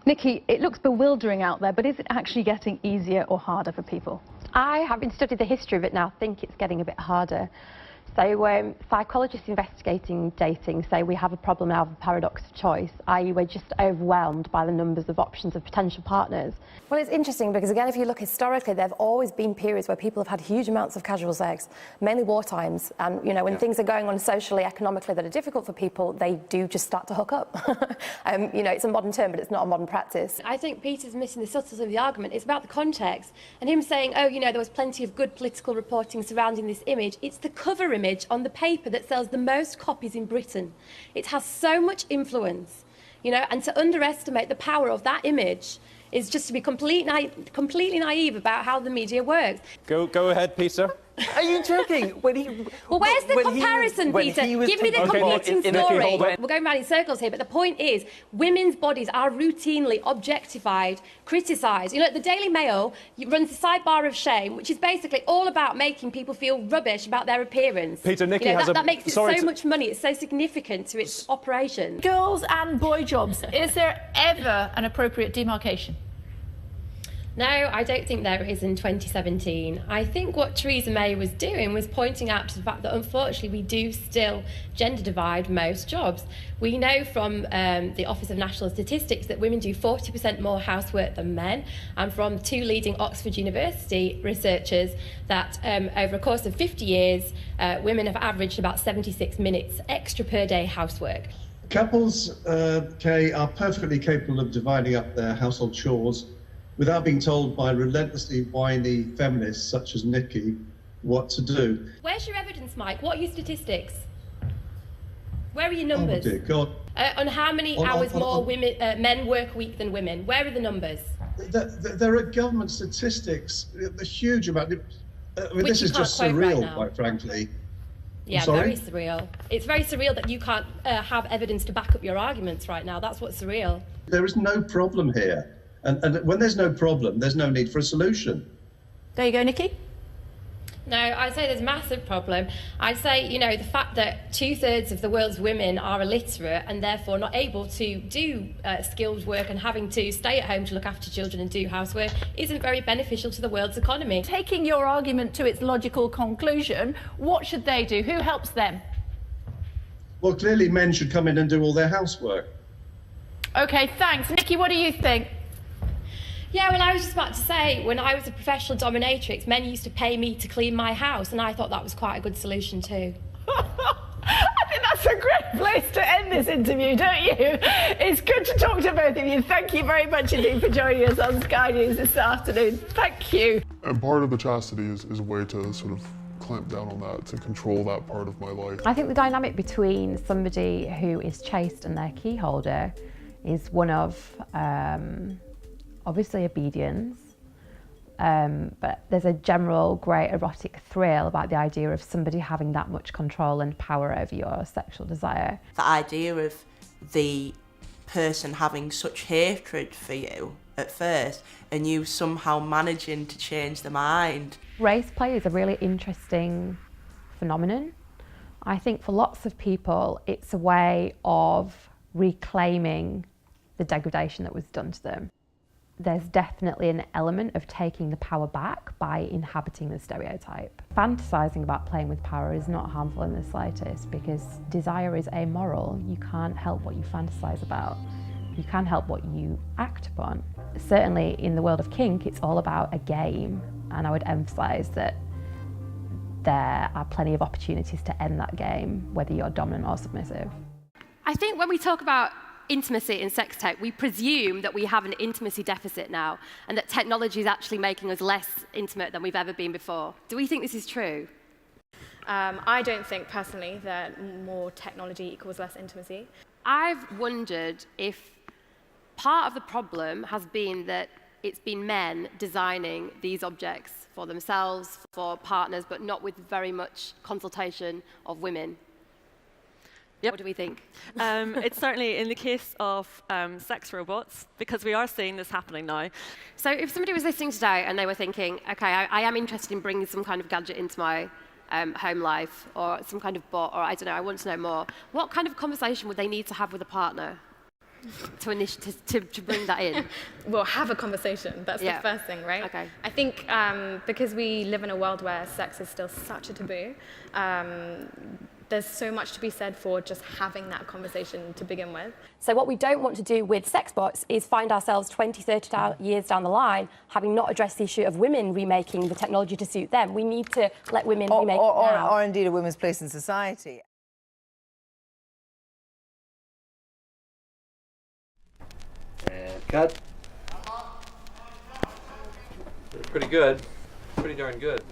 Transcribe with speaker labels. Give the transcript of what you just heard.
Speaker 1: Nichi, it looks bewildering out there, but is it actually getting easier or harder for people?
Speaker 2: I, having studied the history of it now, think it's getting a bit harder. So psychologists investigating dating say we have a problem now of a paradox of choice, i.e. we're just overwhelmed by the numbers of options of potential partners.
Speaker 3: Well, it's interesting because, again, if you look historically, there have always been periods where people have had huge amounts of casual sex, mainly war times. And, you know, when things are going on socially, economically that are difficult for people, they do just start to hook up. You know, it's a modern term, but it's not a modern practice.
Speaker 4: I think Peter's missing the subtlety of the argument. It's about the context. And him saying, oh, you know, there was plenty of good political reporting surrounding this image. It's the cover image on the paper that sells the most copies in Britain. It has so much influence, you know, and to underestimate the power of that image is just to be completely naive about how the media works.
Speaker 5: Go ahead, Peter.
Speaker 6: Are you joking?
Speaker 4: Well, where's the comparison, Peter? Give me the competing story. We're going round in circles here, but the point is, women's bodies are routinely objectified, criticised. You know, the Daily Mail runs the sidebar of shame, which is basically all about making people feel rubbish about their appearance.
Speaker 5: Peter, Nichi
Speaker 4: you know,
Speaker 5: has
Speaker 4: that makes it so much money. It's so significant to its operation.
Speaker 7: Girls and boy jobs. Is there ever an appropriate demarcation?
Speaker 4: No, I don't think there is in 2017. I think what Theresa May was doing was pointing out to the fact that, unfortunately, we do still gender divide most jobs. We know from the Office of National Statistics that women do 40% more housework than men, and from two leading Oxford University researchers that over a course of 50 years, women have averaged about 76 minutes extra per day housework.
Speaker 8: Couples, Kay, are perfectly capable of dividing up their household chores without being told by relentlessly whiny feminists such as Nichi what to do.
Speaker 4: Where's your evidence, Mike? What are your statistics? Where are your numbers?
Speaker 8: Oh, dear God.
Speaker 4: On how many hours more men work a week than women? Where are the numbers?
Speaker 8: There are government statistics, a huge amount. This is just surreal, quite frankly.
Speaker 4: Yeah, very surreal. It's very surreal that you can't have evidence to back up your arguments right now. That's what's surreal.
Speaker 8: There is no problem here. And when there's no problem, there's no need for a solution.
Speaker 7: There you go, Nichi.
Speaker 4: No, I'd say there's a massive problem. I'd say, you know, the fact that 2/3 of the world's women are illiterate and therefore not able to do skilled work and having to stay at home to look after children and do housework isn't very beneficial to the world's economy.
Speaker 7: Taking your argument to its logical conclusion, what should they do? Who helps them?
Speaker 8: Well, clearly men should come in and do all their housework.
Speaker 7: OK, thanks. Nichi, what do you think?
Speaker 4: Yeah, well, I was just about to say, when I was a professional dominatrix, men used to pay me to clean my house, and I thought that was quite a good solution too.
Speaker 7: I think that's a great place to end this interview, don't you? It's good to talk to both of you. Thank you very much indeed for joining us on Sky News this afternoon. Thank you.
Speaker 9: And part of the chastity is a way to sort of clamp down on that, to control that part of my life.
Speaker 2: I think the dynamic between somebody who is chaste and their key holder is one of obviously obedience, but there's a general great erotic thrill about the idea of somebody having that much control and power over your sexual desire.
Speaker 10: The idea of the person having such hatred for you at first and you somehow managing to change their mind.
Speaker 2: Race play is a really interesting phenomenon. I think for lots of people it's a way of reclaiming the degradation that was done to them. There's definitely an element of taking the power back by inhabiting the stereotype. Fantasising about playing with power is not harmful in the slightest because desire is amoral. You can't help what you fantasise about. You can help what you act upon. Certainly in the world of kink, it's all about a game, and I would emphasise that there are plenty of opportunities to end that game, whether you're dominant or submissive.
Speaker 4: I think when we talk about intimacy in sex tech, we presume that we have an intimacy deficit now and that technology is actually making us less intimate than we've ever been before. Do we think this is true?
Speaker 11: I don't think personally that more technology equals less intimacy.
Speaker 4: I've wondered if part of the problem has been that it's been men designing these objects for themselves, for partners, but not with very much consultation of women.
Speaker 12: Yep.
Speaker 4: What do we think?
Speaker 12: It's certainly in the case of sex robots, because we are seeing this happening now.
Speaker 4: So if somebody was listening today and they were thinking, OK, I am interested in bringing some kind of gadget into my home life, or some kind of bot, or I don't know, I want to know more, what kind of conversation would they need to have with a partner?
Speaker 5: to bring that in?
Speaker 11: Well, have a conversation. That's the first thing, right?
Speaker 5: Okay.
Speaker 11: I think because we live in a world where sex is still such a taboo, there's so much to be said for just having that conversation to begin with.
Speaker 3: So what we don't want to do with sex bots is find ourselves 20, 30 years down the line having not addressed the issue of women remaking the technology to suit them. We need to let women remake it now.
Speaker 6: Or indeed a women's place in society.
Speaker 13: And cut. Pretty good. Pretty darn good.